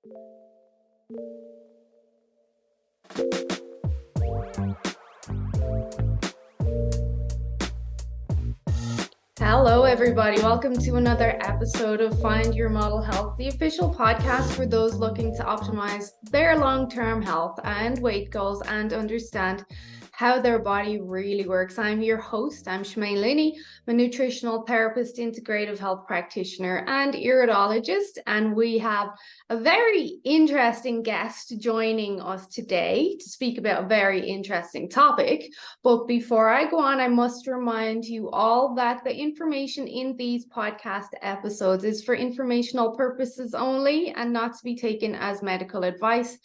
Hello, everybody. Welcome to another episode of Find Your Model Health, the official podcast for those looking to optimize their long-term health and weight goals and understand how their body really works. I'm your host. I'm Shemaine Linney, a nutritional therapist, integrative health practitioner, and iridologist. And we have a very interesting guest joining us today to speak about a very interesting topic. But before I go on, I must remind you all that the information in these podcast episodes is for informational purposes only and not to be taken as medical advice.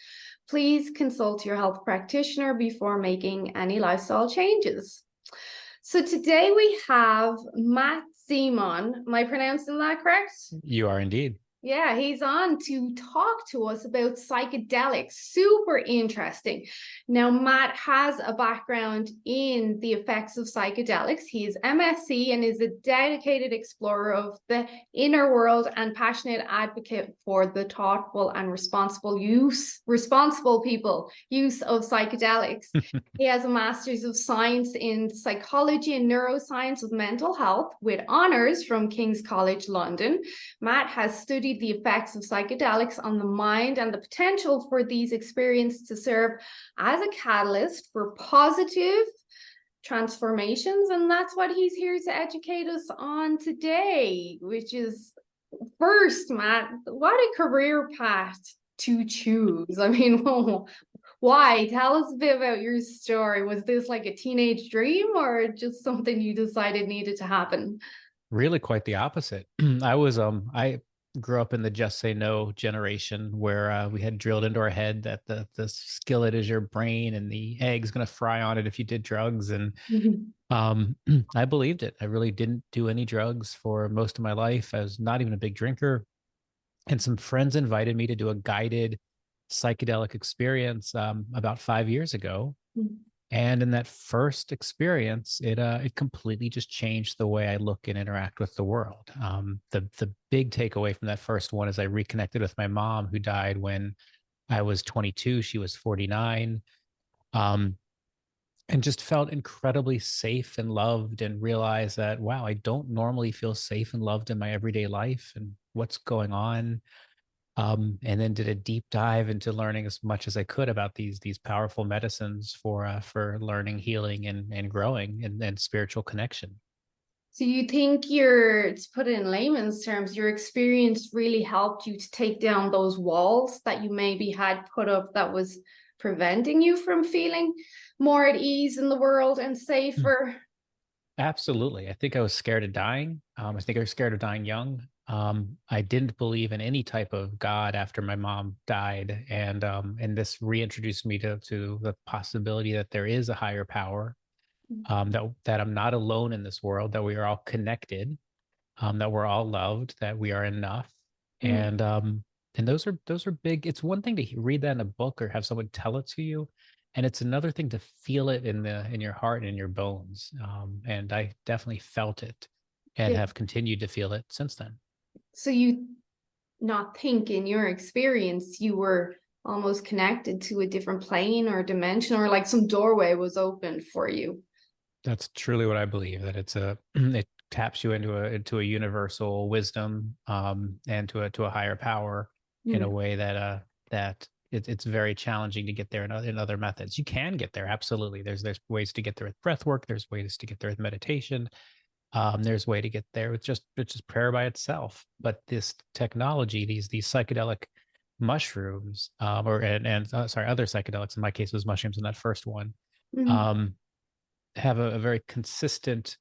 Please consult your health practitioner before making any lifestyle changes. So today we have Matt Zemon. Am I pronouncing that correct? You are indeed. Yeah, he's on to talk to us about psychedelics. Super interesting. Now, Matt has a background in the effects of psychedelics. He is MSc and is a dedicated explorer of the inner world and passionate advocate for the thoughtful and responsible use of psychedelics. He has a master's of science in psychology and neuroscience of mental health with honors from King's College London. Matt has studied the effects of psychedelics on the mind and the potential for these experiences to serve as a catalyst for positive transformations. And that's what he's here to educate us on today, which is first, Matt, what a career path to choose. I mean, why? Tell us a bit about your story. Was this like a teenage dream or just something you decided needed to happen? Really quite the opposite. I grew up in the just say no generation where we had drilled into our head that the skillet is your brain and the egg's going to fry on it if you did drugs. And I believed it. I really didn't do any drugs for most of my life. I was not even a big drinker. And some friends invited me to do a guided psychedelic experience about 5 years ago. And in that first experience, it completely just changed the way I look and interact with the world. The big takeaway from that first one is I reconnected with my mom, who died when I was 22. She was 49, and just felt incredibly safe and loved, and realized that, wow, I don't normally feel safe and loved in my everyday life, and what's going on. And then did a deep dive into learning as much as I could about these powerful medicines for learning, healing, and growing and spiritual connection. So you think to put it in layman's terms, your experience really helped you to take down those walls that you maybe had put up that was preventing you from feeling more at ease in the world and safer? Absolutely. I think I was scared of dying. I think I was scared of dying young. I didn't believe in any type of God after my mom died, and this reintroduced me to the possibility that there is a higher power, that I'm not alone in this world, that we are all connected, that we're all loved, that we are enough, and those are big. It's one thing to read that in a book or have someone tell it to you, and it's another thing to feel it in your heart and in your bones. And I definitely felt it, and Yeah. have continued to feel it since then. So you not think in your experience you were almost connected to a different plane or dimension, or like some doorway was opened for you? That's truly what I believe, that it taps you into a universal wisdom, and to a higher power in a way that it's very challenging to get there in other methods. You can get there, absolutely. There's ways to get there with breath work. There's ways to get there with meditation. There's a way to get there with just prayer by itself. But this technology, these psychedelic mushrooms, sorry, other psychedelics. In my case, it was mushrooms in that first one. Um, have a very consistent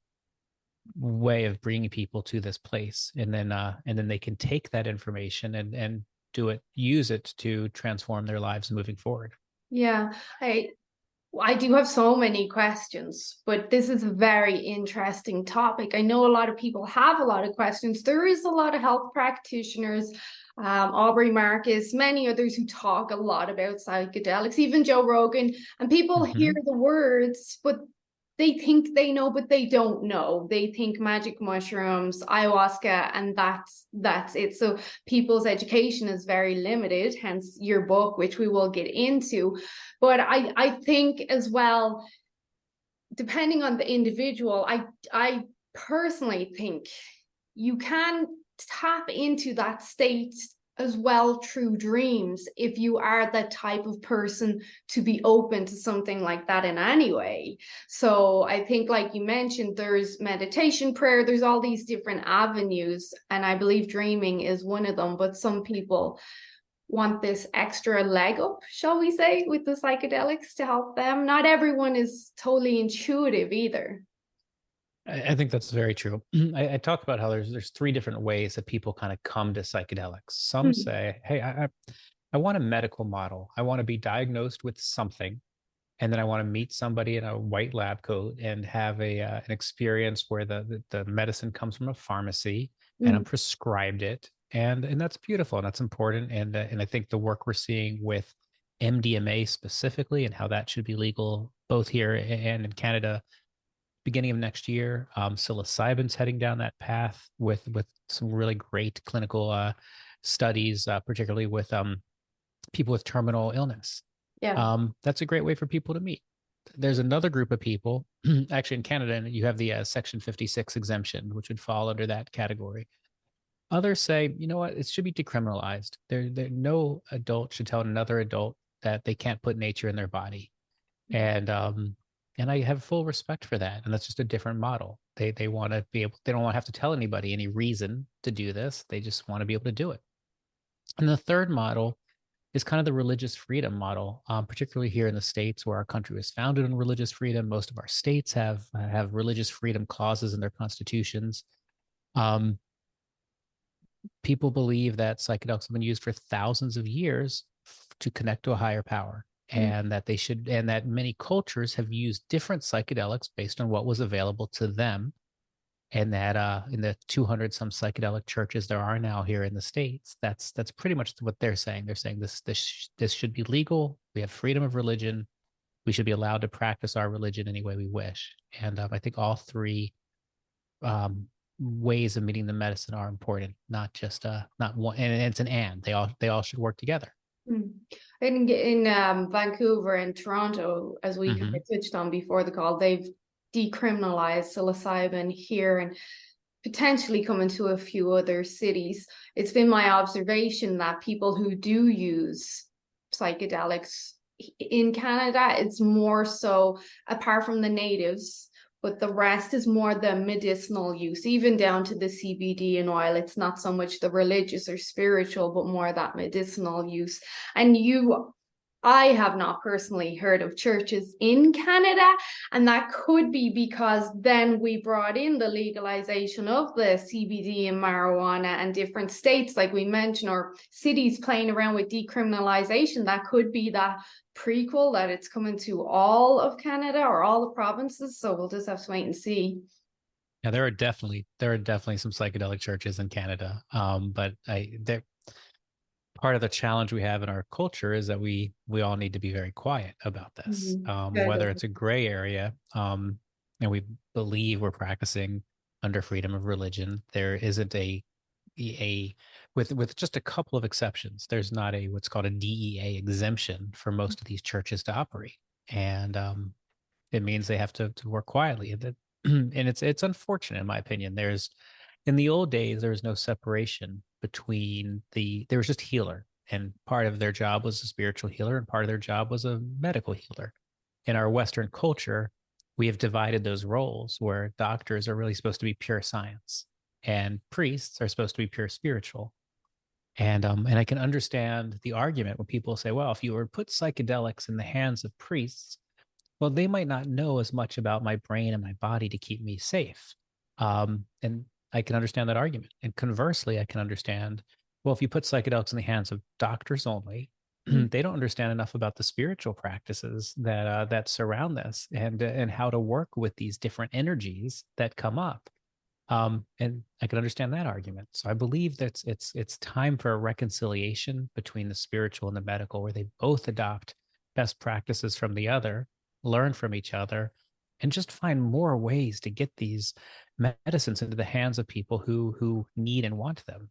way of bringing people to this place, and then they can take that information and use it to transform their lives moving forward. Yeah, I do have so many questions, but this is a very interesting topic. I know a lot of people have a lot of questions. There is a lot of health practitioners, Aubrey Marcus, many others who talk a lot about psychedelics, even Joe Rogan, and people hear the words, but they think they know, but they don't know. They think magic mushrooms, ayahuasca, and that's it. So people's education is very limited, hence your book, which we will get into. But I think as well, depending on the individual, I personally think you can tap into that state as well through dreams if you are that type of person to be open to something like that in any way. So I think, like you mentioned, there's meditation, prayer, there's all these different avenues, and I believe dreaming is one of them. But some people want this extra leg up, shall we say, with the psychedelics to help them. Not everyone is totally intuitive either. I think that's very true. I talk about how there's three different ways that people kind of come to psychedelics. Some Mm. say, hey, I want a medical model. I want to be diagnosed with something, and then I want to meet somebody in a white lab coat and have an experience where the medicine comes from a pharmacy and I'm Mm. prescribed it, and that's beautiful and that's important. And I think the work we're seeing with MDMA specifically and how that should be legal both here and in Canada beginning of next year. Psilocybin's heading down that path with some really great clinical studies, particularly with people with terminal illness. Yeah. That's a great way for people to meet. There's another group of people, actually in Canada, and you have the Section 56 exemption, which would fall under that category. Others say, you know what, it should be decriminalized. No adult should tell another adult that they can't put nature in their body. And I have full respect for that. And that's just a different model. They want to be able, they don't want to have to tell anybody any reason to do this. They just want to be able to do it. And the third model is kind of the religious freedom model, particularly here in the States where our country was founded on religious freedom. Most of our states have religious freedom clauses in their constitutions. Um, People believe that psychedelics have been used for thousands of years to connect to a higher power, Mm. and that many cultures have used different psychedelics based on what was available to them, and that in the 200 some psychedelic churches there are now here in the States, that's pretty much what they're saying. They're saying this should be legal. We have freedom of religion. We should be allowed to practice our religion any way we wish. And I think all three um, ways of meeting the medicine are important, not just not one. And it's an and they all should work together. Mm. In Vancouver and Toronto, as we kind Hmm. of touched on before the call, they've decriminalized psilocybin here and potentially coming to a few other cities. It's been my observation that people who do use psychedelics in Canada, it's more so, apart from the natives, but the rest is more the medicinal use, even down to the CBD and oil. It's not so much the religious or spiritual, but more that medicinal use. And I have not personally heard of churches in Canada, and that could be because then we brought in the legalization of the CBD and marijuana, and different states, like we mentioned, or cities playing around with decriminalization. That could be that prequel that it's coming to all of Canada or all the provinces. So we'll just have to wait and see. Yeah, there are definitely some psychedelic churches in Canada. But they're part of the challenge we have in our culture is that we all need to be very quiet about this, Mhm. whether it's a gray area, and we believe we're practicing under freedom of religion. There isn't a with just a couple of exceptions. There's not a what's called a DEA exemption for most of these churches to operate, and it means they have to work quietly. And it's unfortunate in my opinion. There's in the old days there was no separation between there was just healer, and part of their job was a spiritual healer and part of their job was a medical healer. In our Western culture, we have divided those roles where doctors are really supposed to be pure science and priests are supposed to be pure spiritual. And I can understand the argument when people say, well, if you were to put psychedelics in the hands of priests, well, they might not know as much about my brain and my body to keep me safe. And I can understand that argument. And conversely, I can understand, well, if you put psychedelics in the hands of doctors only, Mm. they don't understand enough about the spiritual practices that surround this and how to work with these different energies that come up. And I can understand that argument. So I believe that it's time for a reconciliation between the spiritual and the medical, where they both adopt best practices from the other, learn from each other, and just find more ways to get these medicines into the hands of people who need and want them.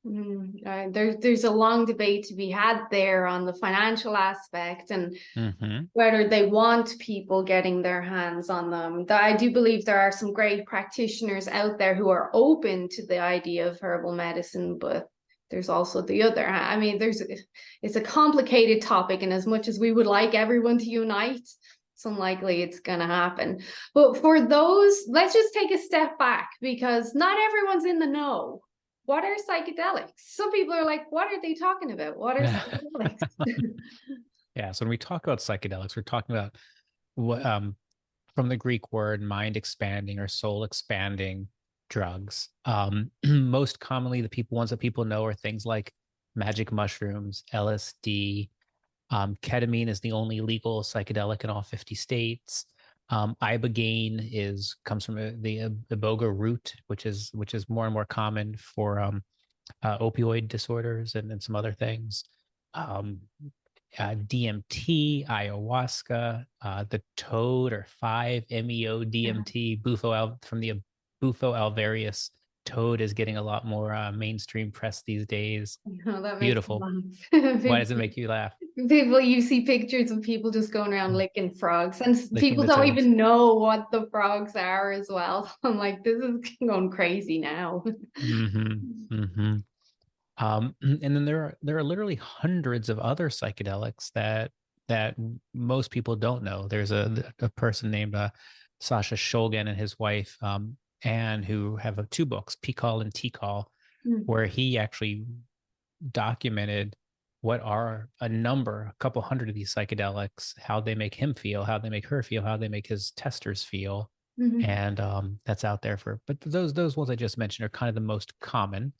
There's a long debate to be had there on the financial aspect and Mm-hmm. whether they want people getting their hands on them. I do believe there are some great practitioners out there who are open to the idea of herbal medicine, but there's also the other. I mean, it's a complicated topic, and as much as we would like everyone to unite, it's unlikely it's going to happen. But for those, let's just take a step back because not everyone's in the know. What are psychedelics? Some people are like, what are they talking about? What are psychedelics? Yeah. So when we talk about psychedelics, we're talking about what from the Greek word mind expanding or soul expanding drugs. Most commonly, the ones that people know are things like magic mushrooms, LSD. Ketamine is the only legal psychedelic in all 50 states. Ibogaine comes from the iboga root, which is more and more common for opioid disorders and some other things. Um, DMT, ayahuasca, the toad or 5-MeO DMT, from the Bufo alvarius toad is getting a lot more mainstream press these days. Oh, that makes Beautiful. sense. Why does it make you laugh? People, you see pictures of people just going around licking frogs, and Licking people the don't toads. even know what the frogs are as well. I'm like, this is going crazy now. Mm-hmm. Mm-hmm. And then there are literally hundreds of other psychedelics that most people don't know. There's a person named Sasha Shulgin and his wife Anne who have two books, P-Call and T-Call, where he actually documented what are a couple hundred of these psychedelics, how they make him feel, how they make her feel, how they make his testers feel. And that's out there but those ones I just mentioned are kind of the most common.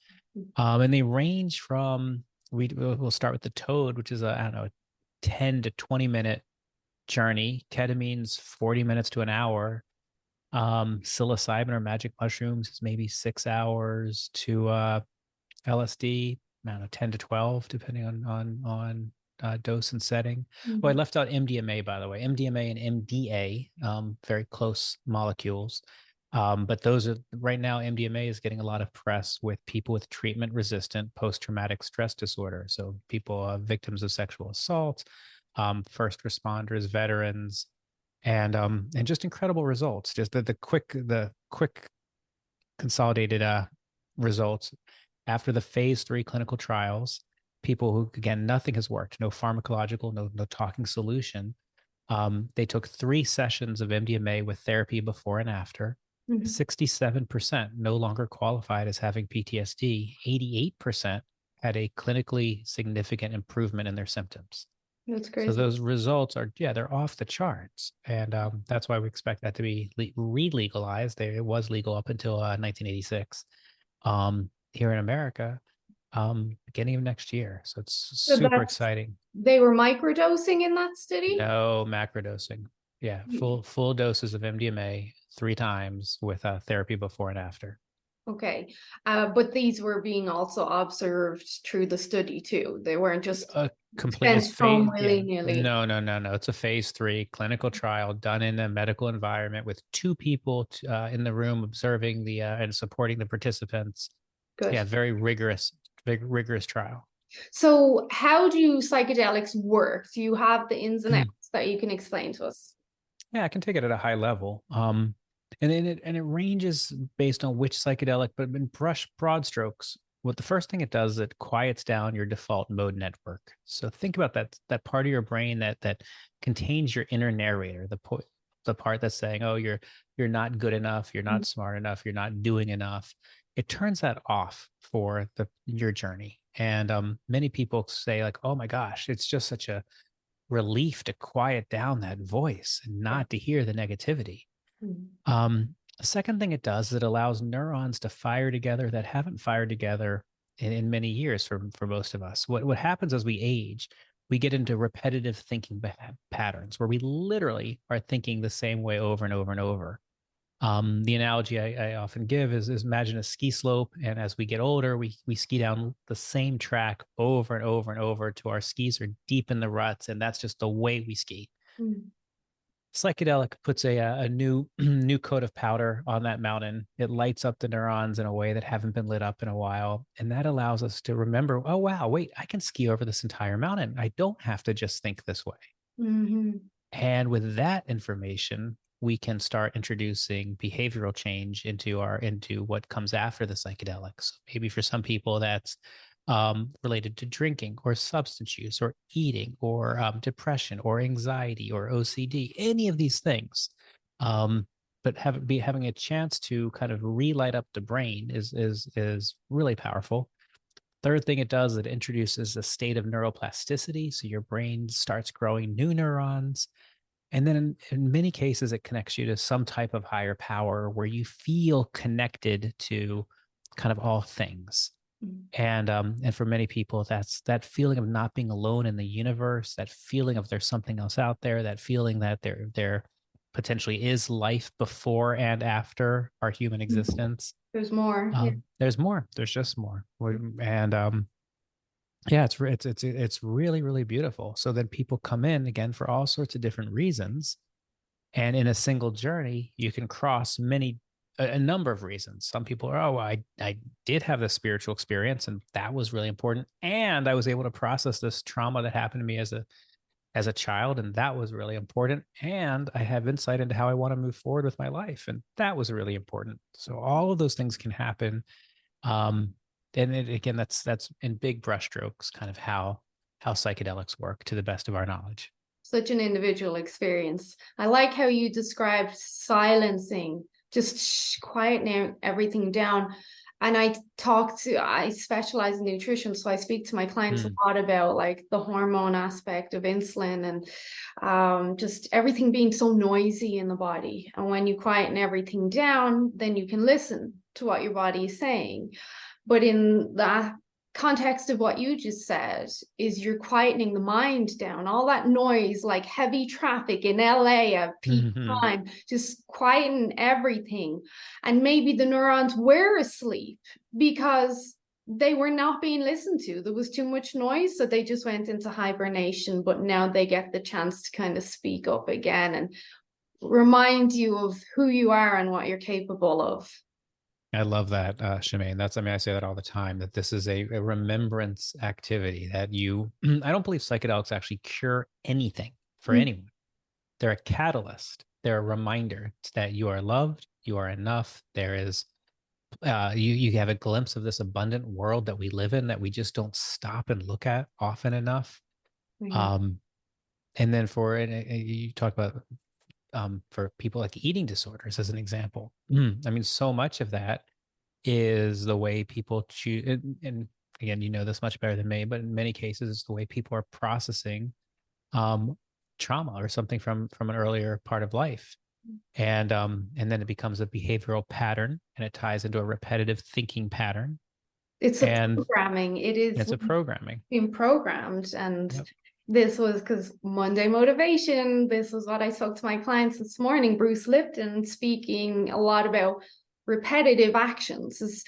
And they range from we'll start with the toad, which is I don't know, 10 to 20 minute journey. Ketamine's 40 minutes to an hour. Psilocybin or magic mushrooms is maybe 6 hours to LSD, I don't know, 10 to 12, depending on dose and setting. Oh, I left out MDMA, by the way. MDMA and MDA, very close molecules. But those are right now, MDMA is getting a lot of press with people with treatment resistant post traumatic stress disorder. So people, victims of sexual assault, first responders, veterans, and just incredible results. Just the quick consolidated results after the phase 3 clinical trials. People who, again, nothing has worked, no pharmacological, no talking solution. They took 3 sessions of MDMA with therapy before and after. 67% no longer qualified as having PTSD. 88% had a clinically significant improvement in their symptoms. That's So crazy. those results are, yeah, they're off the charts. And that's why we expect that to be re-legalized. It was legal up until 1986 here in America, beginning of next year. So it's So super exciting. they were microdosing in that study? No macrodosing. Yeah, full doses of MDMA 3 times with therapy before and after. Okay. But these were being also observed through the study too. They weren't just It's sent home phase, yeah. willy-nilly. No. It's a phase 3 clinical trial done in a medical environment with 2 people in the room observing and supporting the participants. Yeah, Good. very rigorous trial. So how do psychedelics work? Do you have the ins and outs that you can explain to us? Yeah, I can take it at a high level. And then it ranges based on which psychedelic, but in broad strokes, what the first thing it does is it quiets down your default mode network. So think about that part of your brain that contains your inner narrator, the part that's saying, "Oh, you're not good enough, you're not smart enough, you're not doing enough." It turns that off for your journey. And many people say like, "Oh my gosh, it's just such a relief to quiet down that voice and not to hear the negativity." Second thing it does is it allows neurons to fire together that haven't fired together in many years for most of us. What happens as we age, we get into repetitive thinking patterns where we literally are thinking the same way over and over and over. The analogy I often give is imagine a ski slope, and as we get older, we ski down the same track over and over and over till our skis are deep in the ruts, and that's just the way we ski. Psychedelic puts a new new coat of powder on that mountain. It lights up the neurons in a way that haven't been lit up in a while, and that allows us to remember, oh wow, wait, I can ski over this entire mountain. I don't have to just think this way. Mm-hmm. And with that information, we can start introducing behavioral change into what comes after the psychedelics. Maybe for some people that's related to drinking or substance use or eating or depression or anxiety or OCD, any of these things. But having a chance to kind of relight up the brain is really powerful. Third thing it does, it introduces a state of neuroplasticity. So your brain starts growing new neurons. And then in many cases, it connects you to some type of higher power where you feel connected to kind of all things. And for many people, that's that feeling of not being alone in the universe, that feeling of there's something else out there, that feeling that there potentially is life before and after our human existence. There's more. Yeah. There's more. There's just more. And yeah, it's really, really beautiful. So then people come in again for all sorts of different reasons. And in a single journey, you can cross a number of reasons. Some people are, oh, I did have this spiritual experience and that was really important. And I was able to process this trauma that happened to me as a child, and that was really important. And I have insight into how I want to move forward with my life, and that was really important. So all of those things can happen. Again, that's in big brushstrokes, kind of how psychedelics work to the best of our knowledge. Such an individual experience. I like how you described silencing, just quietening everything down. And I specialize in nutrition, so I speak to my clients a lot about like the hormone aspect of insulin and just everything being so noisy in the body. And when you quieten everything down, then you can listen to what your body is saying. But in that context of what you just said, is you're quietening the mind down, all that noise, like heavy traffic in LA at peak time, just quieten everything. And maybe the neurons were asleep because they were not being listened to. There was too much noise, so they just went into hibernation. But now they get the chance to kind of speak up again and remind you of who you are and what you're capable of. I love that, Shemaine. I say that all the time, that this is a remembrance activity that I don't believe psychedelics actually cure anything for anyone. They're a catalyst. They're a reminder that you are loved, you are enough. There is, you have a glimpse of this abundant world that we live in that we just don't stop and look at often enough. And then you talk about for people like eating disorders as an example. So much of that is the way people choose. And again, you know this much better than me, but in many cases, it's the way people are processing trauma or something from an earlier part of life. And then it becomes a behavioral pattern, and it ties into a repetitive thinking pattern. It's programming. It's a programming. Being programmed. And this was because Monday motivation. This was what I spoke to my clients this morning. Bruce Lipton speaking a lot about repetitive actions is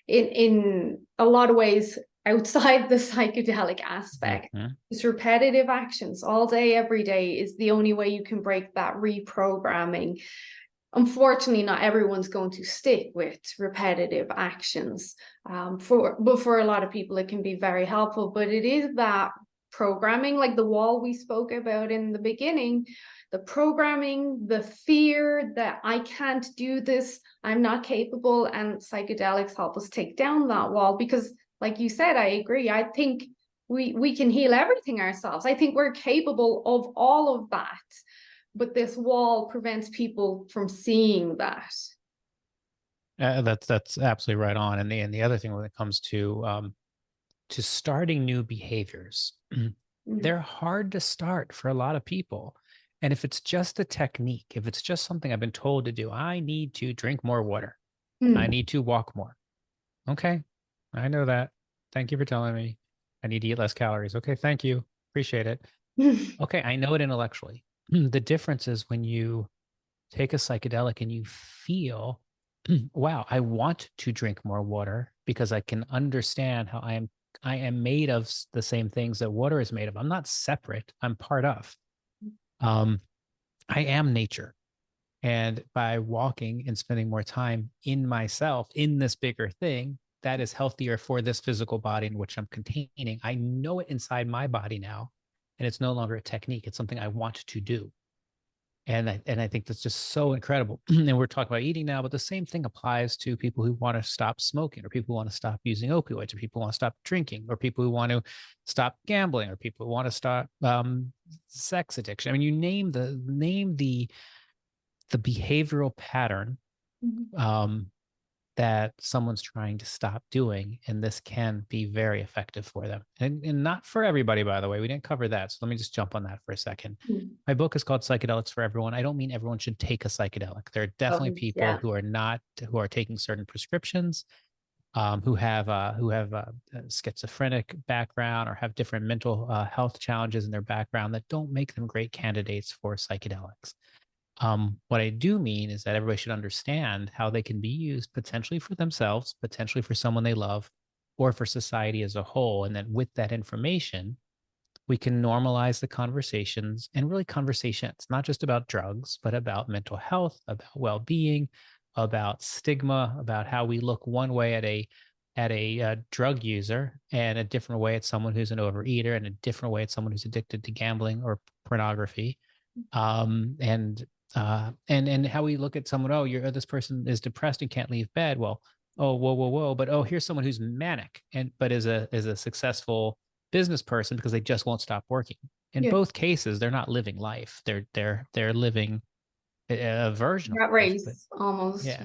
in a lot of ways outside the psychedelic aspect. It's repetitive actions all day, every day is the only way you can break that reprogramming. Unfortunately, not everyone's going to stick with repetitive actions. For a lot of people, it can be very helpful, but it is that programming, like the wall we spoke about in the beginning, the programming, the fear that I can't do this, I'm not capable, and psychedelics help us take down that wall. Because like you said, I agree, I think we can heal everything ourselves. I think we're capable of all of that, but this wall prevents people from seeing that. That's absolutely right on. And the other thing when it comes to starting new behaviors, they're hard to start for a lot of people. And if it's just a technique, if it's just something I've been told to do, I need to drink more water. I need to walk more. Okay, I know that. Thank you for telling me. I need to eat less calories. Okay, thank you. Appreciate it. Okay, I know it intellectually. The difference is when you take a psychedelic and you feel, wow, I want to drink more water because I can understand how I am made of the same things that water is made of. I'm not separate. I'm part of. I am nature. And by walking and spending more time in myself, in this bigger thing, that is healthier for this physical body in which I'm containing. I know it inside my body now. And it's no longer a technique. It's something I want to do. And I think that's just so incredible. And we're talking about eating now, but the same thing applies to people who want to stop smoking, or people who want to stop using opioids, or people who want to stop drinking, or people who want to stop gambling, or people who want to stop sex addiction. I mean, you name the behavioral pattern that someone's trying to stop doing, and this can be very effective for them. And not for everybody, by the way. We didn't cover that, so let me just jump on that for a second. My book is called Psychedelics for Everyone. I don't mean everyone should take a psychedelic. There are definitely people who are taking certain prescriptions, who have a schizophrenic background or have different mental health challenges in their background that don't make them great candidates for psychedelics. What I do mean is that everybody should understand how they can be used potentially for themselves, potentially for someone they love, or for society as a whole. And that with that information, we can normalize the conversations, and really conversations, not just about drugs, but about mental health, about well-being, about stigma, about how we look one way at a drug user, and a different way at someone who's an overeater, and a different way at someone who's addicted to gambling or pornography. And how we look at someone, this person is depressed and can't leave bed. Well, whoa, but here's someone who's manic but is a successful business person because they just won't stop working. In both cases, they're not living life. They're living a version of life. Race almost. Yeah.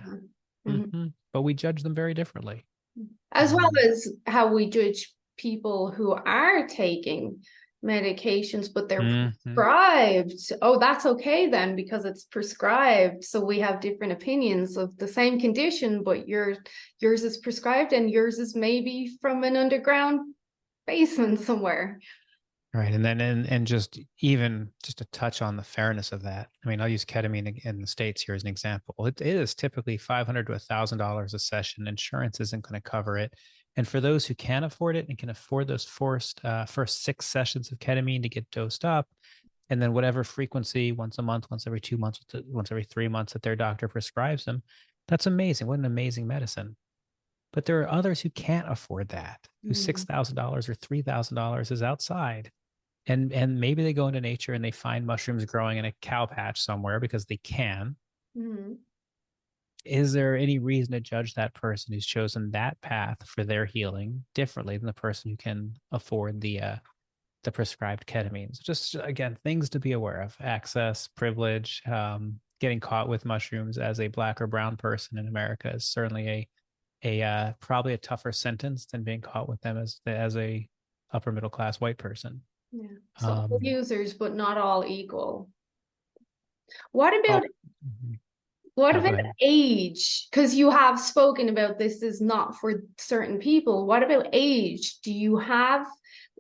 But we judge them very differently. As well as how we judge people who are taking medications, but they're prescribed. Oh, that's okay then because it's prescribed. So we have different opinions of the same condition, but yours is prescribed and yours is maybe from an underground basement somewhere. Right. And then and just to touch on the fairness of that. I mean, I'll use ketamine in the States here as an example. It is typically $500 to $1,000 a session. Insurance isn't going to cover it. And for those who can afford it and can afford those first 6 sessions of ketamine to get dosed up, and then whatever frequency, once a month, once every 2 months, once every 3 months that their doctor prescribes them, that's amazing. What an amazing medicine. But there are others who can't afford that, whose $6,000 or $3,000 is outside. And maybe they go into nature and they find mushrooms growing in a cow patch somewhere because they can. Is there any reason to judge that person who's chosen that path for their healing differently than the person who can afford the prescribed ketamine? So just, again, things to be aware of: access, privilege. Getting caught with mushrooms as a Black or brown person in America is certainly a probably a tougher sentence than being caught with them as a upper middle class white person. Yeah. So users, but not all equal. What about age? Because you have spoken about this is not for certain people. What about age? Do you have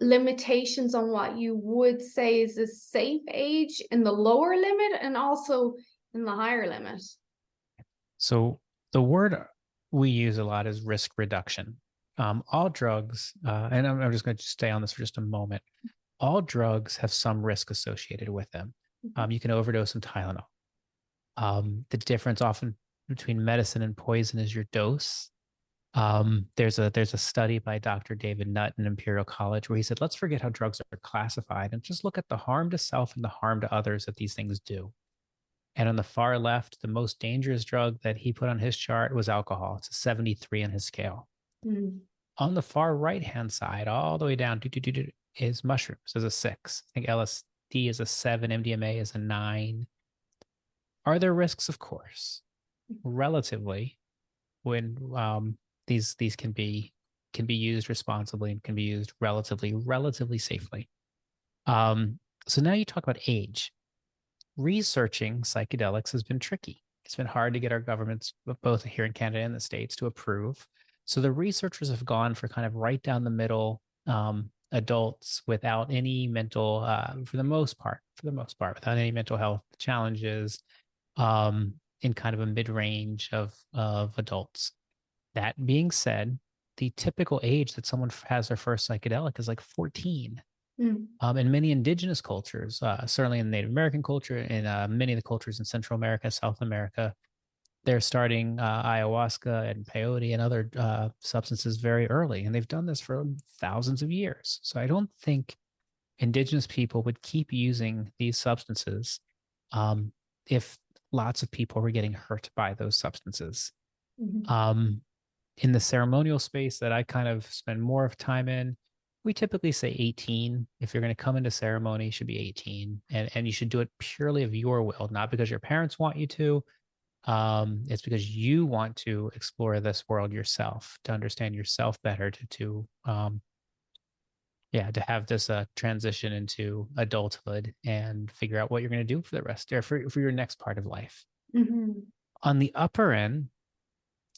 limitations on what you would say is a safe age in the lower limit and also in the higher limit? So the word we use a lot is risk reduction. All drugs, and I'm just going to stay on this for just a moment. All drugs have some risk associated with them. You can overdose on Tylenol. The difference often between medicine and poison is your dose. There's a study by Dr. David Nutt in Imperial College where he said, let's forget how drugs are classified and just look at the harm to self and the harm to others that these things do. And on the far left, the most dangerous drug that he put on his chart was alcohol. It's a 73 on his scale. On the far right-hand side, all the way down, is mushrooms as a 6. I think LSD is a 7, MDMA is a 9. Are there risks? Of course, relatively, when these can be used responsibly and can be used relatively safely. So now you talk about age. Researching psychedelics has been tricky. It's been hard to get our governments, both here in Canada and the States, to approve. So the researchers have gone for kind of right down the middle, adults without any mental, for the most part, without any mental health challenges, in kind of a mid-range of adults. That being said, the typical age that someone has their first psychedelic is like 14. Mm. In many indigenous cultures, certainly in Native American culture, in many of the cultures in Central America, South America, they're starting ayahuasca and peyote and other substances very early, and they've done this for thousands of years. So I don't think indigenous people would keep using these substances um, if lots of people were getting hurt by those substances. Mhm. Um, in the ceremonial space that I kind of spend more of time in, we typically say 18. If you're going to come into ceremony, you should be 18, and you should do it purely of your will, not because your parents want you to. It's because you want to explore this world yourself, to understand yourself better, yeah, to have this transition into adulthood and figure out what you're going to do for the rest or for your next part of life. Mhm. On the upper end,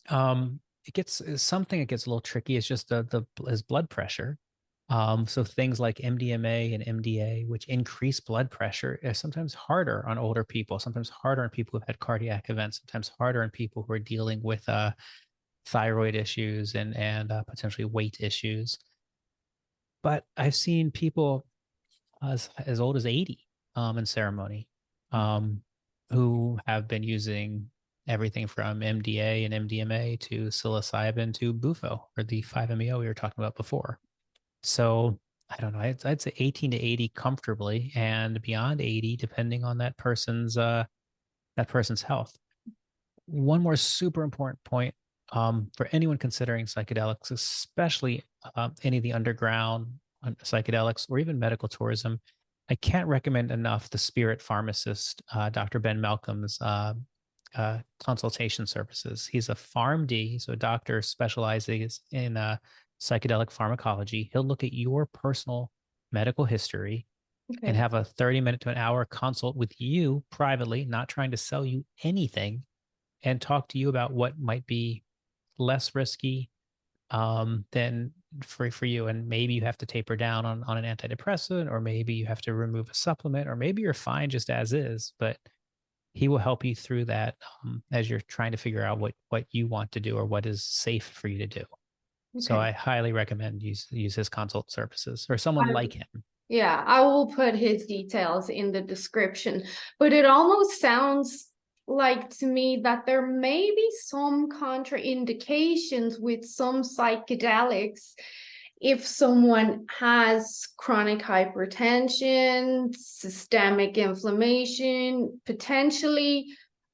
it gets something that gets a little tricky is just the is blood pressure. So things like MDMA and MDA, which increase blood pressure, is sometimes harder on older people, sometimes harder on people who've had cardiac events, sometimes harder on people who are dealing with thyroid issues and potentially weight issues. But I've seen people as old as 80 in ceremony um, who have been using everything from MDA and MDMA to psilocybin to Bufo or the 5-MeO we were talking about before. So I don't know. I'd say 18 to 80 comfortably, and beyond 80, depending on that person's health. One more super important point for anyone considering psychedelics, especially any of the underground psychedelics or even medical tourism. I can't recommend enough the Spirit Pharmacist, Dr. Ben Malcolm's consultation services. He's a PharmD, so a doctor specializes in psychedelic pharmacology. He'll look at your personal medical history and Okay. have a 30-minute to an hour consult with you privately, not trying to sell you anything, and talk to you about what might be less risky than for you. And maybe you have to taper down on an antidepressant, or maybe you have to remove a supplement, or maybe you're fine just as is. But he will help you through that as you're trying to figure out what you want to do or what is safe for you to do. So Okay. I highly recommend use his consult services or someone I, like him. yeah, I will put his details in the description, but it almost sounds like to me that there may be some contraindications with some psychedelics if someone has chronic hypertension, systemic inflammation, potentially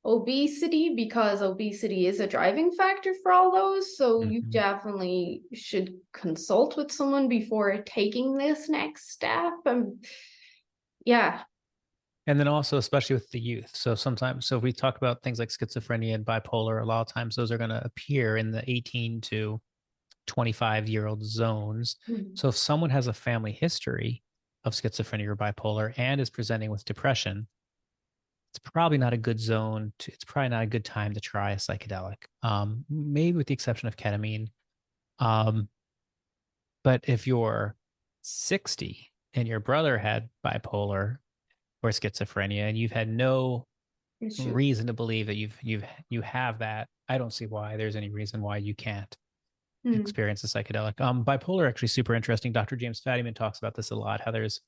obesity, because obesity is a driving factor for all those. So you Mhm. definitely should consult with someone before taking this next step. Yeah. And then also, especially with the youth. So sometimes, so if we talk about things like schizophrenia and bipolar, a lot of times those are going to appear in the 18 to 25-year-old zones. Mhm. So if someone has a family history of schizophrenia or bipolar and is presenting with depression, it's probably not a good it's probably not a good time to try a psychedelic. Maybe with the exception of ketamine. Um, but if you're 60 and your brother had bipolar or schizophrenia and you've had no Issue. reason to believe that you have that, I don't see why there's any reason why you can't Mm. experience a psychedelic. Bipolar actually super interesting. Dr. James Fadiman talks about this a lot. How there's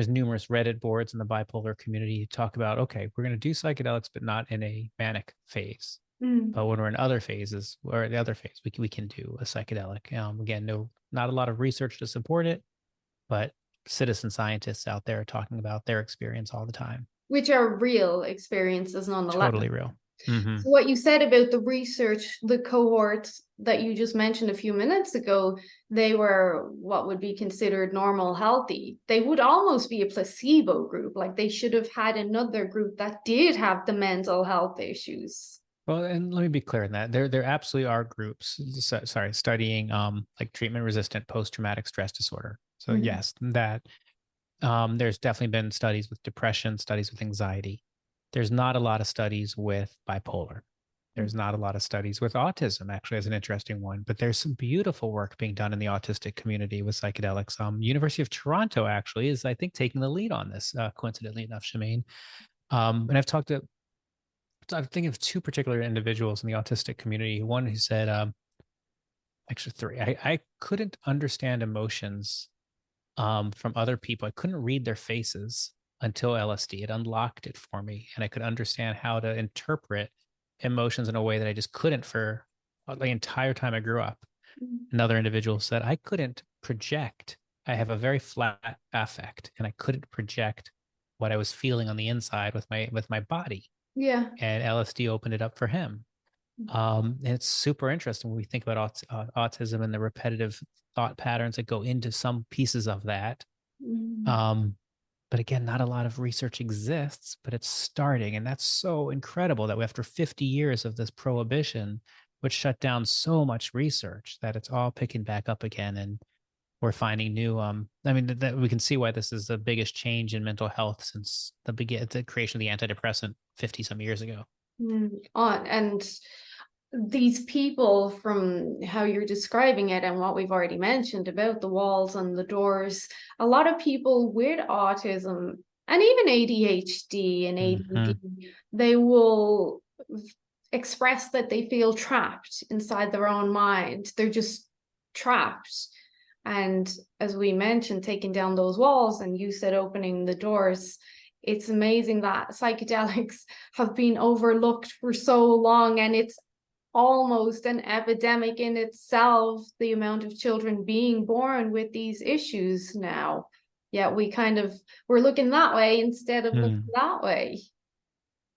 numerous Reddit boards in the bipolar community who talk about, okay, we're going to do psychedelics, but not in a manic phase. Mm. But when we're in other phases or the other phase, we can do a psychedelic. Again, not a lot of research to support it, but citizen scientists out there are talking about their experience all the time. Which are real experiences nonetheless. Totally real. Mm-hmm. So what you said about the research, the cohorts that you just mentioned a few minutes ago, they were what would be considered normal healthy. They would almost be a placebo group. Like they should have had another group that did have the mental health issues. Well, and let me be clear in that there absolutely are groups, sorry, studying like treatment resistant post traumatic stress disorder. So Mhm. yes, that there's definitely been studies with depression, studies with anxiety. There's not a lot of studies with bipolar. There's not a lot of studies with autism, actually, as an interesting one. But there's some beautiful work being done in the autistic community with psychedelics. University of Toronto actually is, I think, taking the lead on this. Coincidentally enough, Shemaine. And I'm thinking of two particular individuals in the autistic community. One who said, actually three. I couldn't understand emotions from other people. I couldn't read their faces until LSD. It unlocked it for me, and I could understand how to interpret emotions in a way that I just couldn't for the entire time I grew up. Another individual said I couldn't project. I have a very flat affect, and I couldn't project what I was feeling on the inside with my body. Yeah. And LSD opened it up for him. And it's super interesting when we think about autism and the repetitive thought patterns that go into some pieces of that. Mm. Um, but again, not a lot of research exists, but it's starting. And that's so incredible that after 50 years of this prohibition, which shut down so much research, that it's all picking back up again. And we're finding new, I mean, that we can see why this is the biggest change in mental health since the creation of the antidepressant 50 some years ago. And these people, from how you're describing it and what we've already mentioned about the walls and the doors, a lot of people with autism and even ADHD and ADD, they will express that they feel trapped inside their own mind. They're just trapped. And as we mentioned, taking down those walls, and you said opening the doors, it's amazing that psychedelics have been overlooked for so long, and it's almost an epidemic in itself, the amount of children being born with these issues now. Yet we're looking that way instead of looking that way.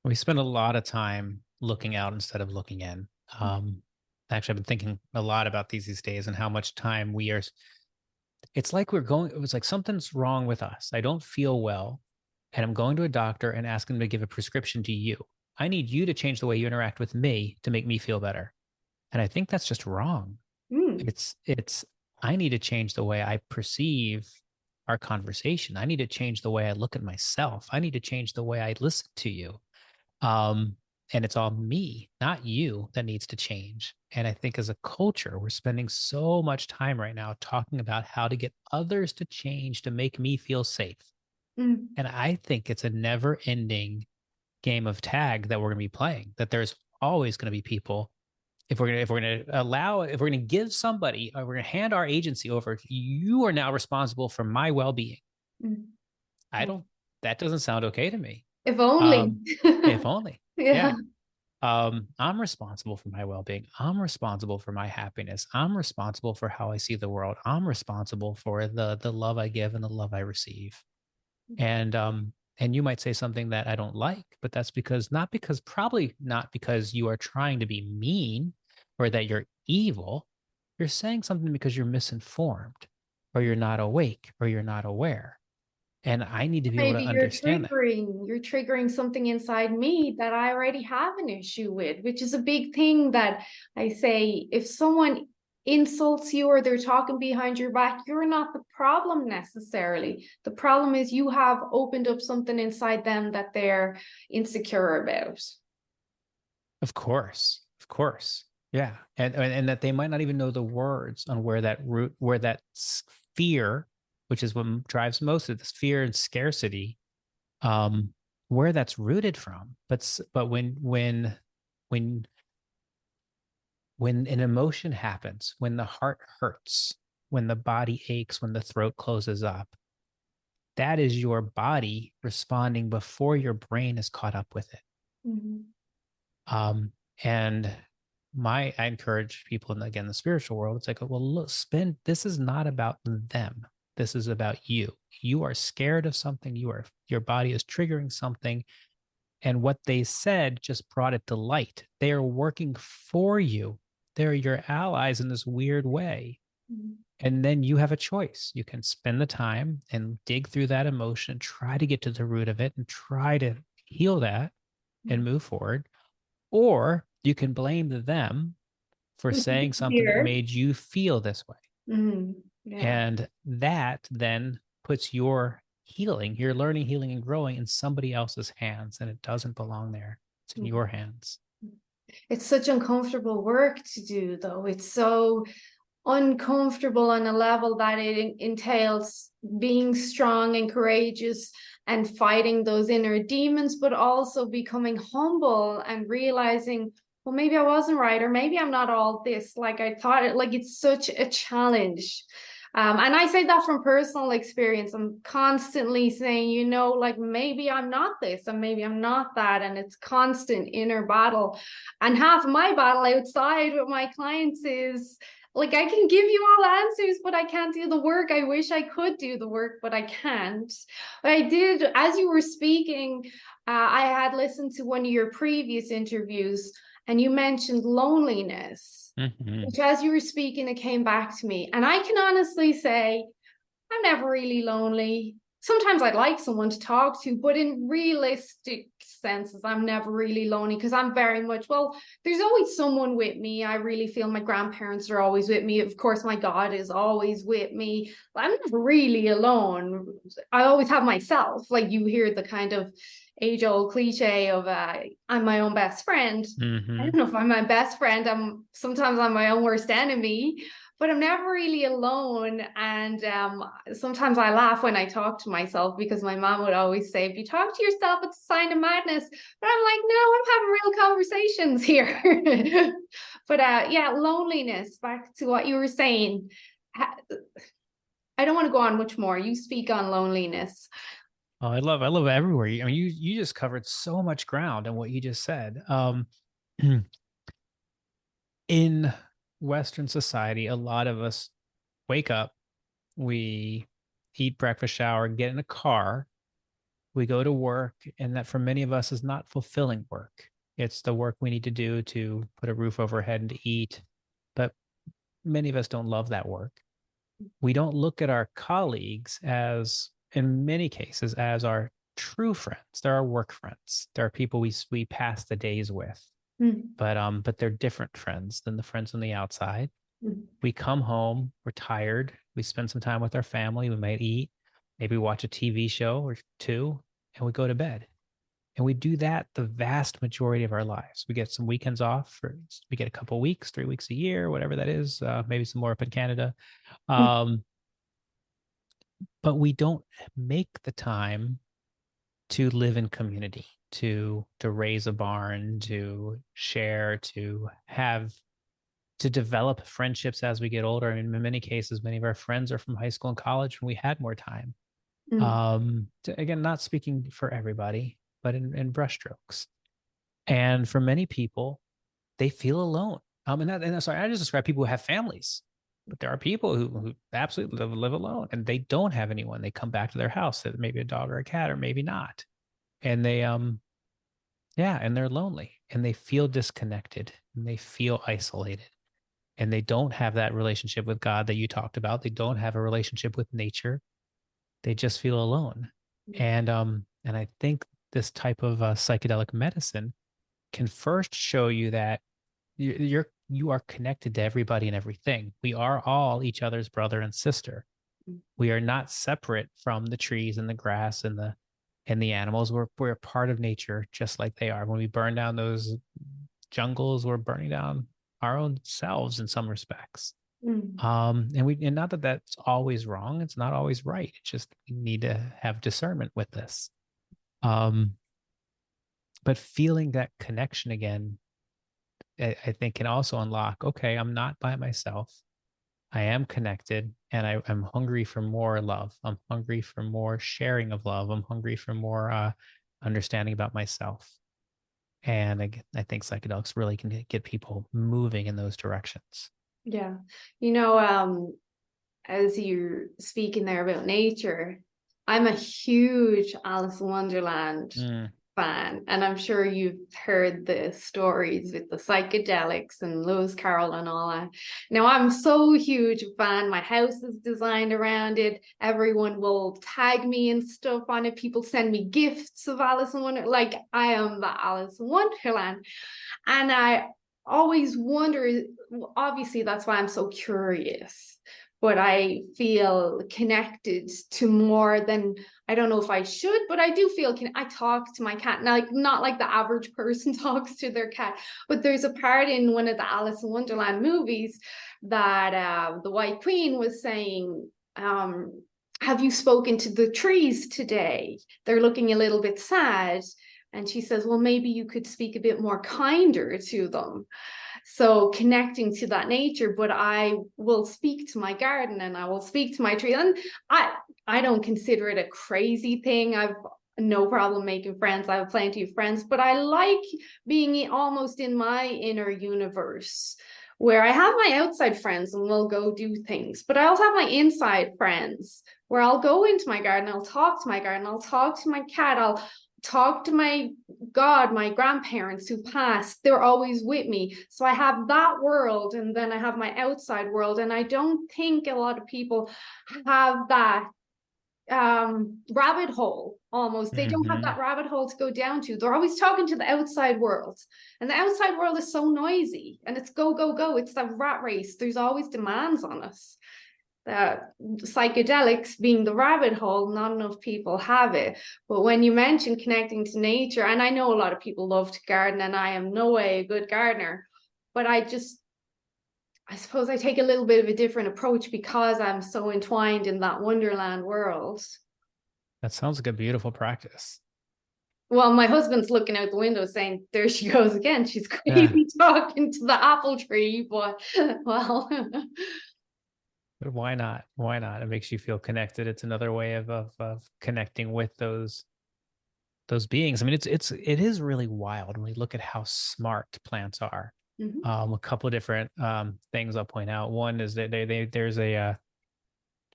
We spend a lot of time looking out instead of looking in. Actually, I've been thinking a lot about these days and how much time we are. It's like it was like something's wrong with us. I don't feel well, and I'm going to a doctor and asking them to give a prescription to you. I need you to change the way you interact with me to make me feel better. And I think that's just wrong. It's I need to change the way I perceive our conversation. I need to change the way I look at myself. I need to change the way I listen to you. And it's all me, not you, that needs to change. And I think as a culture, we're spending so much time right now talking about how to get others to change to make me feel safe. And I think it's a never ending game of tag that we're going to be playing, that there's always going to be people. If we're going to give somebody, we're going to hand our agency over, you are now responsible for my well-being. That doesn't sound okay to me. If only. If only. Yeah. I'm responsible for my well-being. I'm responsible for my happiness. I'm responsible for how I see the world. I'm responsible for the love I give and the love I receive. And you might say something that I don't like, but that's probably not because you are trying to be mean or that you're evil. You're saying something because you're misinformed, or you're not awake, or you're not aware. And I need to be able to understand that. You're triggering something inside me that I already have an issue with, which is a big thing that I say. If someone insults you or they're talking behind your back, you're not the problem necessarily. The problem is you have opened up something inside them that they're insecure about. Of course. Yeah. And that they might not even know the words on where that fear, which is what drives most of this fear and scarcity, where that's rooted from. But when an emotion happens, when the heart hurts, when the body aches, when the throat closes up, that is your body responding before your brain is caught up with it. And I encourage people in, again, the spiritual world, it's like, well, look, this is not about them. This is about you. You are scared of something. Your body is triggering something. And what they said just brought it to light. They are working for you. They're your allies in this weird way. And then you have a choice. You can spend the time and dig through that emotion, try to get to the root of it and try to heal that and move forward. Or you can blame them for saying something that made you feel this way. And that then puts your healing, your learning, healing, and growing in somebody else's hands, and it doesn't belong there. It's in your hands. It's such uncomfortable work to do, though. It's so uncomfortable on a level that it entails being strong and courageous and fighting those inner demons, but also becoming humble and realizing, well, maybe I wasn't right, or maybe I'm not all this like I thought. Like, it's such a challenge. And I say that from personal experience. I'm constantly saying, you know, like maybe I'm not this and maybe I'm not that. And it's constant inner battle. And half of my battle outside with my clients is like, I can give you all answers, but I can't do the work. I wish I could do the work, but I can't. But I did, as you were speaking, I had listened to one of your previous interviews and you mentioned loneliness, Mm-hmm. which as you were speaking, it came back to me. And I can honestly say, I'm never really lonely. Sometimes I'd like someone to talk to, but in realistic senses, I'm never really lonely because I'm very much, well, there's always someone with me. I really feel my grandparents are always with me. Of course, my God is always with me. I'm never really alone. I always have myself. Like you hear the kind of age-old cliche of I'm my own best friend. I Mm-hmm. don't know if I'm my best friend. Sometimes I'm my own worst enemy, but I'm never really alone. And sometimes I laugh when I talk to myself because my mom would always say, if you talk to yourself, it's a sign of madness. But I'm like, no, I'm having real conversations here. But yeah, loneliness, back to what you were saying. I don't want to go on much more. You speak on loneliness. Oh, I love everywhere. I mean, you just covered so much ground in what you just said. In Western society, a lot of us wake up, we eat breakfast, shower, get in a car, we go to work, and that for many of us is not fulfilling work. It's the work we need to do to put a roof over our head and to eat. But many of us don't love that work. We don't look at our colleagues as, in many cases, as our true friends. They're our work friends. There are people we pass the days with, Mm, but they're different friends than the friends on the outside. mm, We come home, we're tired, we spend some time with our family, we might eat, maybe watch a TV show or two, and we go to bed. And we do that the vast majority of our lives. We get some weekends off, we get a couple of weeks, 3 weeks a year, whatever that is, maybe some more up in Canada. mm, Um, but we don't make the time to live in community, to raise a barn, to share, to develop friendships as we get older. I mean, in many cases, many of our friends are from high school and college when we had more time. mm, Again, not speaking for everybody, but in brushstrokes. And for many people, they feel alone. And sorry, I just describe people who have families, but there are people who absolutely live alone and they don't have anyone. They come back to their house, maybe a dog or a cat, or maybe not. And yeah, and they're lonely and they feel disconnected and they feel isolated and they don't have that relationship with God that you talked about. They don't have a relationship with nature. They just feel alone. And I think this type of psychedelic medicine can first show you that you are connected to everybody and everything. We are all each other's brother and sister. We are not separate from the trees and the grass and the animals. We're a part of nature just like they are. When we burn down those jungles, we're burning down our own selves in some respects. mm. And not that that's always wrong. It's not always right. It's just we need to have discernment with this. Um, but feeling that connection again, I think can also unlock, okay, I'm not by myself. I am connected and I'm hungry for more love. I'm hungry for more sharing of love. I'm hungry for more understanding about myself. And again, I think psychedelics really can get people moving in those directions. Yeah. You know, as you're speaking there about nature, I'm a huge Alice in Wonderland Mm, fan, and I'm sure you've heard the stories with the psychedelics and Lewis Carroll and all that. Now, I'm so huge a fan. My house is designed around it. Everyone will tag me and stuff on it. People send me gifts of Alice in Wonderland. Like I am the Alice in Wonderland. And I always wonder, obviously, that's why I'm so curious, but I feel connected to more than, I don't know if I should, but I do feel, I talk to my cat, now, like not like the average person talks to their cat, but there's a part in one of the Alice in Wonderland movies that the White Queen was saying, have you spoken to the trees today? They're looking a little bit sad. And she says, well, maybe you could speak a bit more kinder to them. So connecting to that nature, but I will speak to my garden and I will speak to my tree. And I don't consider it a crazy thing. I've no problem making friends. I have plenty of friends, but I like being almost in my inner universe where I have my outside friends and we'll go do things, but I also have my inside friends where I'll go into my garden, I'll talk to my garden, I'll talk to my cat, I'll talk to my grandparents who passed. They're always with me. So I have that world and then I have my outside world. And I don't think a lot of people have that rabbit hole almost. They don't have that rabbit hole to go down to. They're always talking to the outside world, and the outside world is so noisy and it's go go go. It's the rat race. There's always demands on us. Psychedelics being the rabbit hole, not enough people have it. But when you mention connecting to nature, and I know a lot of people love to garden, and I am no way a good gardener, but I suppose I take a little bit of a different approach because I'm so entwined in that wonderland world. That sounds like a beautiful practice. Well, my husband's looking out the window saying, there she goes again. She's crazy talking to the apple tree, but well. But why not? Why not? It makes you feel connected. It's another way of connecting with those beings. I mean, it is really wild when we look at how smart plants are. A couple of different things I'll point out. One is that there's a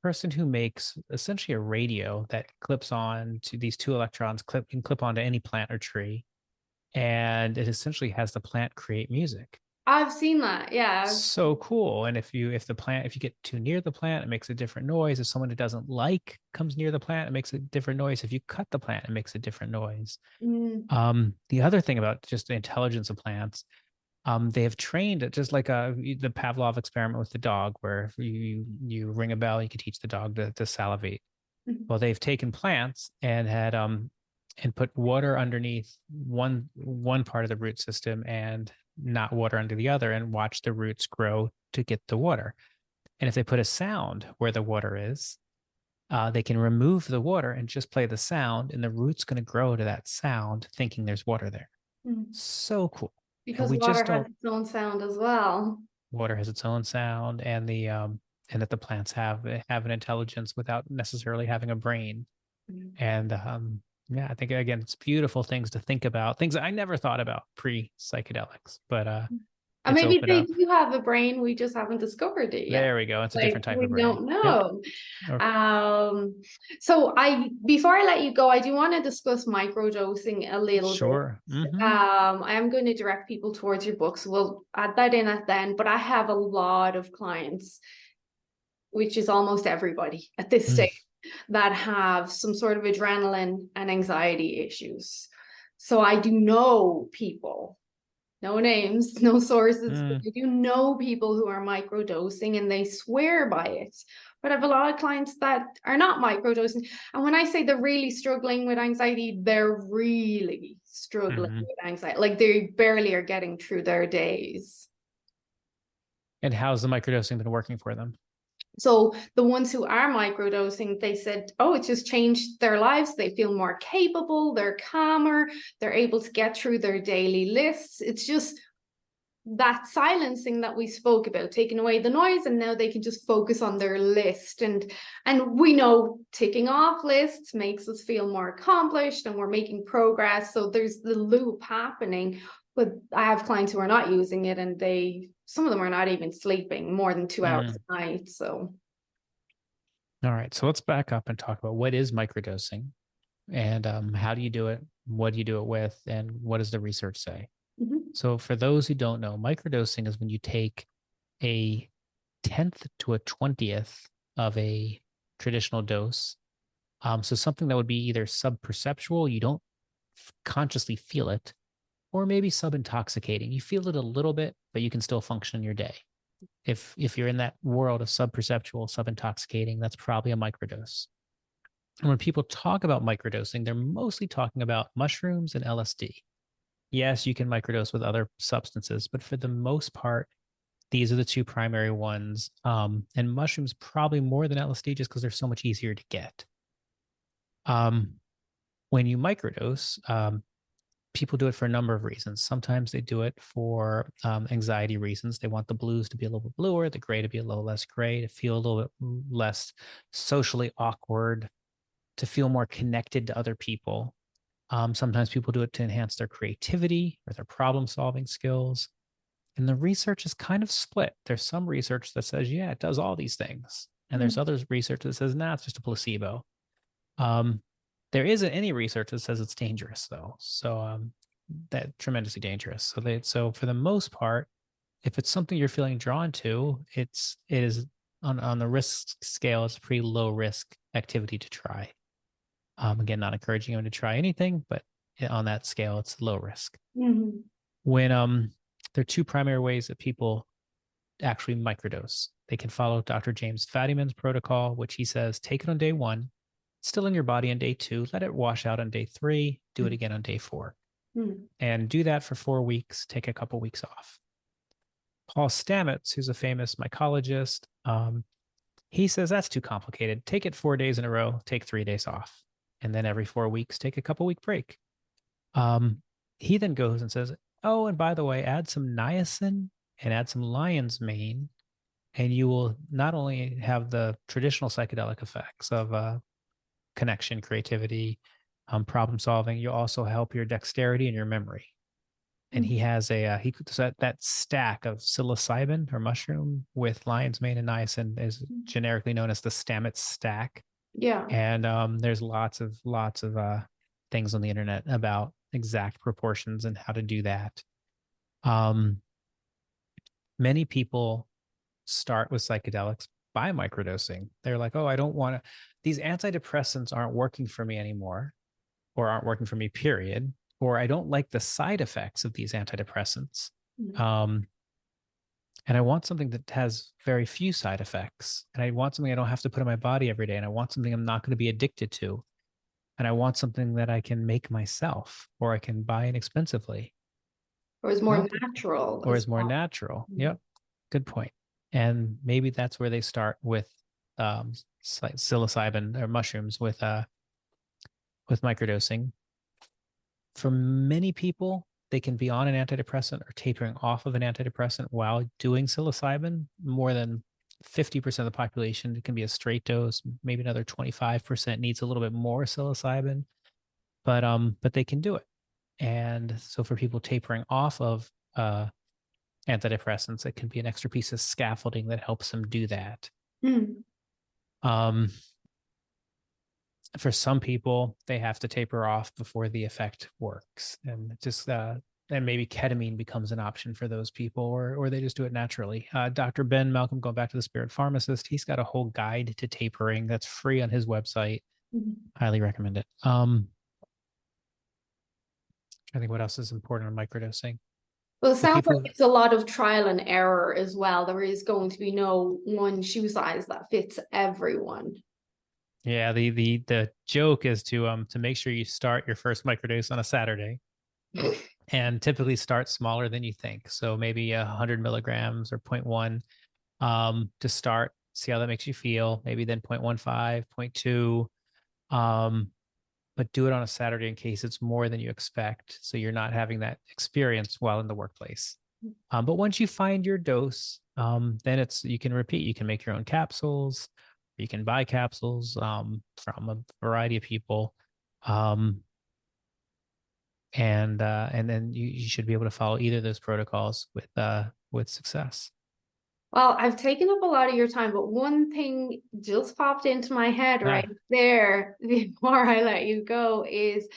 person who makes essentially a radio that clips on to these two electrons, can clip onto any plant or tree, and it essentially has the plant create music. I've seen that. Yeah. So cool. And if you get too near the plant, it makes a different noise. If someone who doesn't like comes near the plant, it makes a different noise. If you cut the plant, it makes a different noise. The other thing about just the intelligence of plants, they have trained it just like the Pavlov experiment with the dog, where you ring a bell, you can teach the dog to salivate. Well, they've taken plants and had and put water underneath one part of the root system and not water under the other, and watch the roots grow to get the water. And if they put a sound where the water is, they can remove the water and just play the sound, and the root's going to grow to that sound, thinking there's water there. So cool. Because water has its own sound as well. Water has its own sound, and and that the plants have an intelligence without necessarily having a brain. And yeah, I think again, it's beautiful things to think about, things that I never thought about pre-psychedelics, but and maybe they do have a brain, we just haven't discovered it yet. There we go. It's a different type of brain. We don't know. Yep. So before I let you go, I do want to discuss microdosing a little bit. Sure. I am going to direct people towards your books. We'll add that in at the end, but I have a lot of clients, which is almost everybody at this stage, that have some sort of adrenaline and anxiety issues. So I do know people, no names, no sources, but I do know people who are microdosing and they swear by it. But I have a lot of clients that are not microdosing. And when I say they're really struggling with anxiety, they're really struggling with anxiety. Like they barely are getting through their days. And how's the microdosing been working for them? So the ones who are microdosing, they said, oh, it just changed their lives. They feel more capable, they're calmer, they're able to get through their daily lists. It's just that silencing that we spoke about, taking away the noise, and now they can just focus on their list. And we know ticking off lists makes us feel more accomplished and we're making progress. So there's the loop happening. But I have clients who are not using it, and some of them are not even sleeping more than 2 hours a night. So, all right. So let's back up and talk about what is microdosing, and how do you do it? What do you do it with? And what does the research say? So for those who don't know, microdosing is when you take a 10th to a 20th of a traditional dose. So something that would be either subperceptual, you don't consciously feel it, or maybe sub-intoxicating. You feel it a little bit, but you can still function in your day. If you're in that world of sub-perceptual, sub-intoxicating, that's probably a microdose. And when people talk about microdosing, they're mostly talking about mushrooms and LSD. Yes, you can microdose with other substances, but for the most part, these are the two primary ones. And mushrooms probably more than LSD, just because they're so much easier to get. When you microdose, people do it for a number of reasons. Sometimes they do it for anxiety reasons. They want the blues to be a little bit bluer, the gray to be a little less gray, to feel a little bit less socially awkward, to feel more connected to other people. Sometimes people do it to enhance their creativity or their problem solving skills. And the research is kind of split. There's some research that says, yeah, it does all these things. And there's other research that says, nah, it's just a placebo. Um, there isn't any research that says it's dangerous, though. So that tremendously dangerous. So for the most part, if it's something you're feeling drawn to, it is on the risk scale, it's a pretty low risk activity to try. Again, not encouraging you to try anything, but on that scale, it's low risk. Mm-hmm. When there are two primary ways that people actually microdose. They can follow Dr. James Fadiman's protocol, which he says take it on day 1, still in your body on day 2, let it wash out on day 3, do it again on day 4, and do that for 4 weeks. Take a couple weeks off. Paul Stamets, who's a famous mycologist, he says that's too complicated. Take it 4 days in a row, take 3 days off, and then every 4 weeks, take a couple week break. He then goes and says, oh, and by the way, add some niacin and add some lion's mane, and you will not only have the traditional psychedelic effects of connection, creativity, problem solving, you'll also help your dexterity and your memory. And he has that stack of psilocybin or mushroom with lion's mane and niacin is generically known as the Stamets stack. Yeah. And there's lots of things on the internet about exact proportions and how to do that. Many people start with psychedelics by microdosing. They're like, oh, I don't want to, these antidepressants aren't working for me anymore, or aren't working for me, period. Or I don't like the side effects of these antidepressants. And I want something that has very few side effects. And I want something I don't have to put in my body every day. And I want something I'm not going to be addicted to. And I want something that I can make myself, or I can buy inexpensively. Or is more natural. Or is more natural. Yep. Good point. And maybe that's where they start with psilocybin or mushrooms with microdosing. For many people, they can be on an antidepressant or tapering off of an antidepressant while doing psilocybin. More than 50% of the population, it can be a straight dose. Maybe another 25% needs a little bit more psilocybin, but they can do it. And so for people tapering off of antidepressants, it can be an extra piece of scaffolding that helps them do that. For some people, they have to taper off before the effect works, and just and maybe ketamine becomes an option for those people, or they just do it naturally. Dr. Ben Malcolm, going back to the Spirit Pharmacist, he's got a whole guide to tapering that's free on his website. Highly recommend it. I think what else is important on microdosing? Well, it sounds like it's a lot of trial and error as well. There is going to be no one shoe size that fits everyone. Yeah, the joke is to make sure you start your first microdose on a Saturday, and typically start smaller than you think. So maybe 100 milligrams or 0.1 to start. See how that makes you feel. Maybe then 0.15, 0.2, but do it on a Saturday in case it's more than you expect, so you're not having that experience while in the workplace. But once you find your dose, then you can repeat. You can make your own capsules. You can buy capsules from a variety of people, and then you should be able to follow either of those protocols with success. Well, I've taken up a lot of your time, but one thing just popped into my head right there before I let you go is,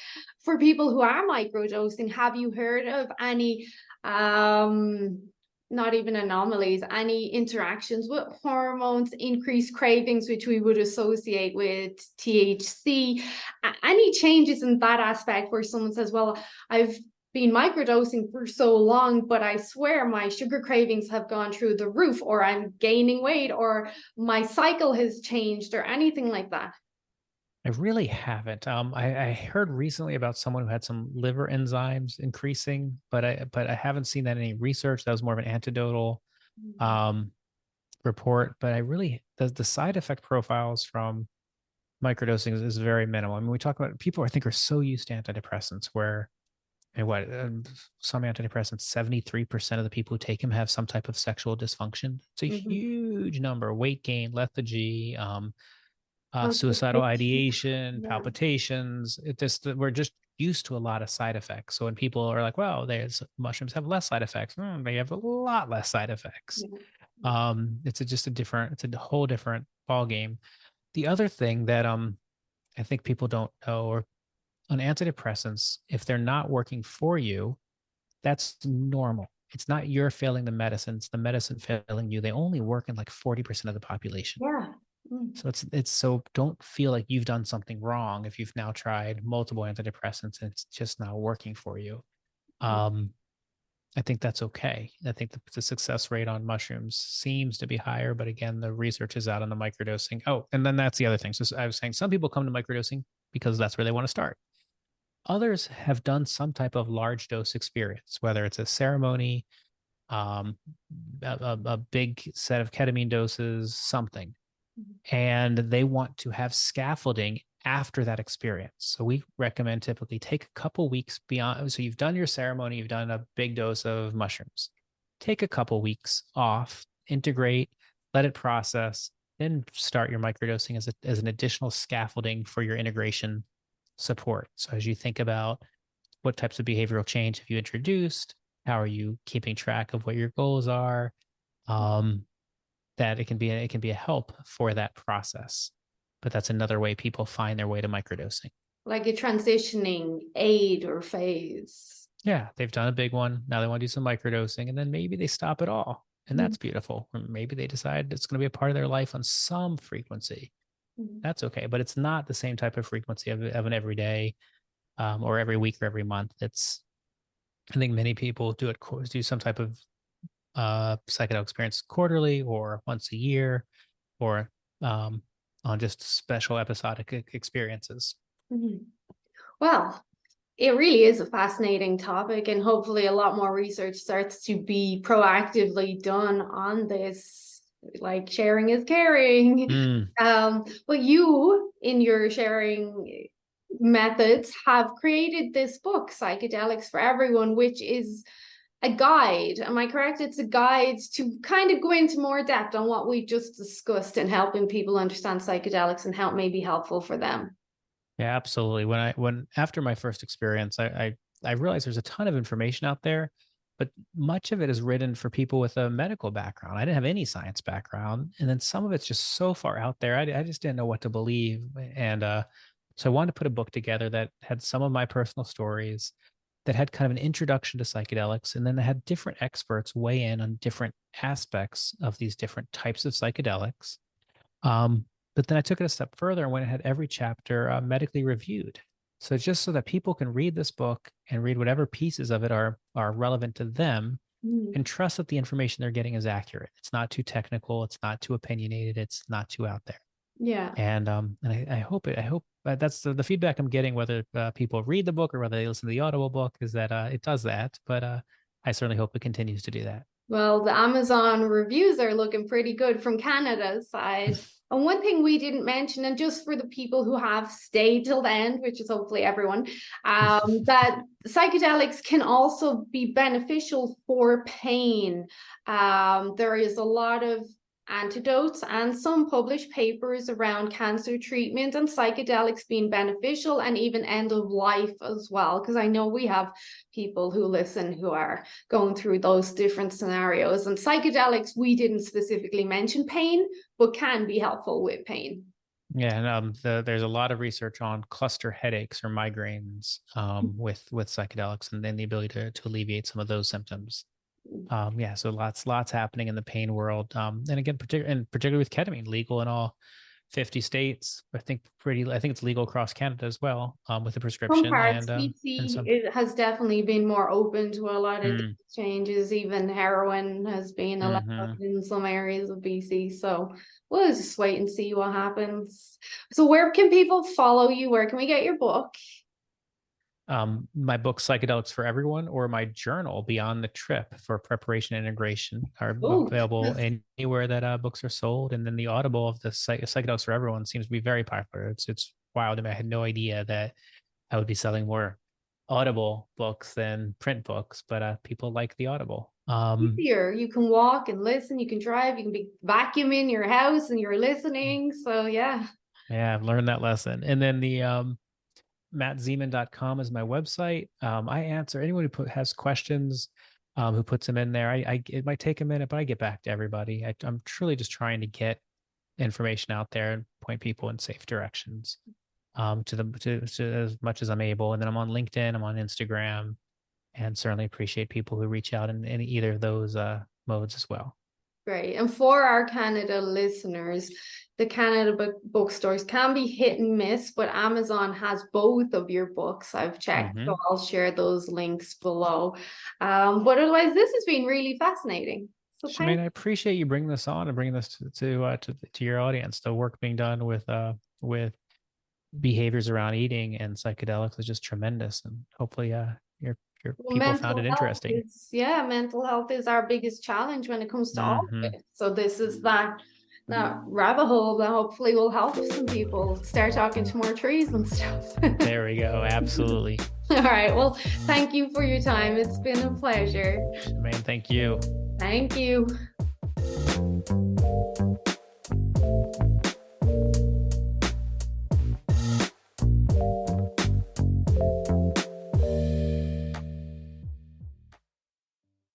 for people who are microdosing, have you heard of any not even anomalies, any interactions with hormones, increased cravings, which we would associate with THC, any changes in that aspect where someone says, well, I've been microdosing for so long, but I swear my sugar cravings have gone through the roof, or I'm gaining weight, or my cycle has changed, or anything like that? I really haven't. I heard recently about someone who had some liver enzymes increasing, but I haven't seen that in any research. That was more of an anecdotal report. But I really, the side effect profiles from microdosing is very minimal. I mean, we talk about people I think are so used to antidepressants, where And what some antidepressants, 73% of the people who take them have some type of sexual dysfunction. It's a Mhm. huge number. Weight gain, lethargy, suicidal Constipation. ideation, Yeah. palpitations. It just we're just used to a lot of side effects. So when people are like, "Well, there's mushrooms have less side effects," they have a lot less side effects. Yeah. It's a whole different ball game. The other thing that I think people don't know, or on antidepressants, if they're not working for you, that's normal. It's not you're failing the medicine, it's the medicine failing you. They only work in like 40% of the population. Yeah. Mm. So it's so don't feel like you've done something wrong if you've now tried multiple antidepressants and it's just not working for you. Um, I think that's okay. I think the success rate on mushrooms seems to be higher, but again, the research is out on the microdosing. Oh, and then that's the other thing. So I was saying some people come to microdosing because that's where they want to start. Others have done some type of large dose experience, whether it's a ceremony, um, a big set of ketamine doses, something, and they want to have scaffolding after that experience. So we recommend typically take a couple weeks beyond. So you've done your ceremony, you've done a big dose of mushrooms. Take a couple weeks off, integrate, let it process, then start your microdosing as an additional scaffolding for your integration support. So as you think about what types of behavioral change have you introduced, how are you keeping track of what your goals are, um, that it can be a help for that process. But that's another way people find their way to microdosing. Like a transitioning aid or phase. Yeah, they've done a big one. Now they want to do some microdosing, and then maybe they stop it all. And Mhm. that's beautiful. Or maybe they decide it's going to be a part of their life on some frequency. Mhm. That's okay. But it's not the same type of frequency of an everyday or every week or every month. I think many people do some type of psychedelic experience quarterly or once a year or um, on just special episodic experiences. Mhm. Well, it really is a fascinating topic, and hopefully, a lot more research starts to be proactively done on this. Like sharing is caring. Mm, But you, in your sharing methods, have created this book, Psychedelics for Everyone, which is a guide. Am I correct? It's a guide to kind of go into more depth on what we just discussed and helping people understand psychedelics and how it may be helpful for them. yeah, absolutely. When after my first experience, I realized there's a ton of information out there, but much of it is written for people with a medical background. I didn't have any science background, and then some of it's just so far out there. I just didn't know what to believe, and so I wanted to put a book together that had some of my personal stories, that had kind of an introduction to psychedelics, and then they had different experts weigh in on different aspects of these different types of psychedelics. Um, but then I took it a step further and went and had every chapter medically reviewed. So just so that people can read this book and read whatever pieces of it are relevant to them Mm. and trust that the information they're getting is accurate. It's not too technical. It's not too opinionated. It's not too out there. Yeah. And I hope that's the feedback I'm getting, whether people read the book or whether they listen to the audible book, is that it does that. But I certainly hope it continues to do that. Well, the Amazon reviews are looking pretty good from Canada's side. And one thing we didn't mention, and just for the people who have stayed till the end, which is hopefully everyone, that psychedelics can also be beneficial for pain. There is a lot of antidotes and some published papers around cancer treatment and psychedelics being beneficial and even end of life as well. Because I know we have people who listen who are going through those different scenarios. And psychedelics, we didn't specifically mention pain, but can be helpful with pain. Yeah, and there's a lot of research on cluster headaches or migraines with psychedelics, and then the ability to alleviate some of those symptoms. Yeah, so lots happening in the pain world. And again, particularly with ketamine, legal in all 50 states. I think it's legal across Canada as well, with a Some prescription parts, and BC some. it has definitely been more open to a lot of Mm, changes. Even heroin has been allowed hmm in some areas of BC. So we'll just wait and see what happens. So where can people follow you? Where can we get your book? My book Psychedelics for Everyone or my journal Beyond the Trip for Preparation and Integration are Oh, available anywhere that books are sold. And then the Audible of the Psychedelics for Everyone seems to be very popular. It's wild to me. I had no idea that I would be selling more Audible books than print books, but people like the Audible. Easier. You can walk and listen, you can drive, you can be vacuuming your house and you're listening. So yeah. Yeah, I've learned that lesson. And then the mattzemon.com is my website. I answer anyone who has questions, who puts them in there. It might take a minute, but I get back to everybody. I'm truly just trying to get information out there and point people in safe directions, to as much as I'm able. And then I'm on LinkedIn, I'm on Instagram, and certainly appreciate people who reach out in either of those modes as well. Great. And for our Canada listeners, the Canada bookstores can be hit and miss, but Amazon has both of your books. I've checked, so I'll share those links below. But otherwise, this has been really fascinating. So Shemaine, I appreciate you bringing this on and bringing this to your audience. The work being done with behaviors around eating and psychedelics is just tremendous, and hopefully your people found it interesting. Mental health is our biggest challenge when it comes to all of it. So this is that rabbit hole that hopefully will help some people start talking to more trees and stuff. There we go. Absolutely. All right. Well, thank you for your time. It's been a pleasure. Man, thank you. Thank you.